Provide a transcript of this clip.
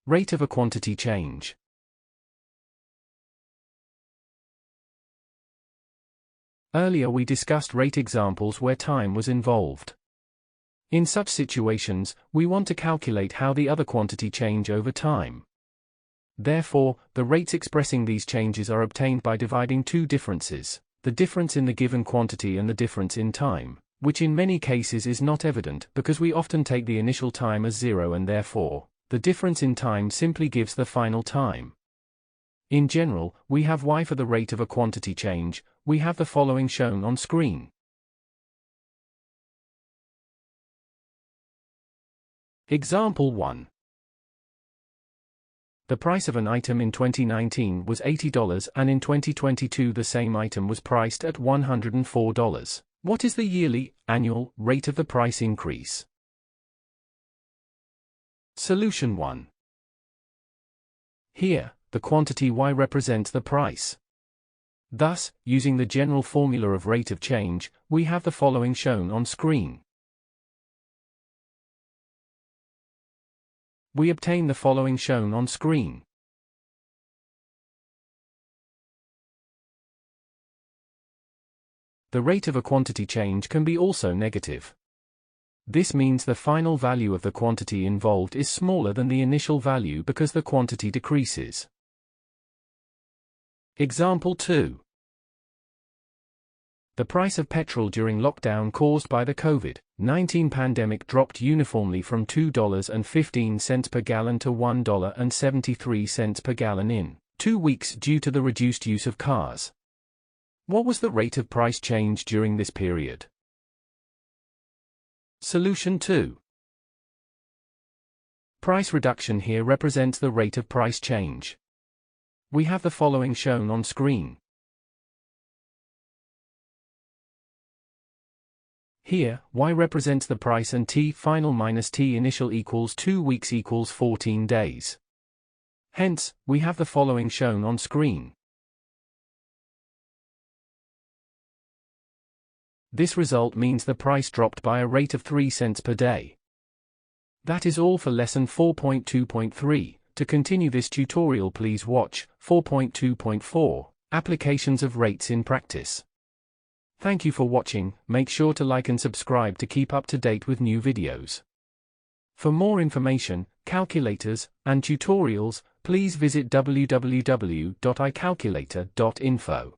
Rate of a quantity change. Earlier we discussed rate examples where time was involved. In such situations, we want to calculate how the other quantity change over time. Therefore, the rates expressing these changes are obtained by dividing two differences, the difference in the given quantity and the difference in time, which in many cases is not evident because we often take the initial time as 0 and therefore, the difference in time simply gives the final time. In general, we have y for the rate of a quantity change. We have the following shown on screen. Example 1. The price of an item in 2019 was $80 and in 2022 the same item was priced at $104. What is the yearly, annual, rate of the price increase? Solution 1. Here, the quantity y represents the price. Thus, using the general formula of rate of change, we have the following shown on screen. We obtain the following shown on screen. The rate of a quantity change can be also negative. This means the final value of the quantity involved is smaller than the initial value because the quantity decreases. Example 2. The price of petrol during lockdown caused by the COVID-19 pandemic dropped uniformly from $2.15 per gallon to $1.73 per gallon in 2 weeks due to the reduced use of cars. What was the rate of price change during this period? Solution 2. Price reduction here represents the rate of price change. We have the following shown on screen. Here, y represents the price and t final minus t initial equals 2 weeks equals 14 days. Hence, we have the following shown on screen. This result means the price dropped by a rate of 3 cents per day. That is all for lesson 4.2.3. To continue this tutorial, please watch 4.2.4, Applications of Rates in Practice. Thank you for watching. Make sure to like and subscribe to keep up to date with new videos. For more information, calculators, and tutorials, please visit www.icalculator.info.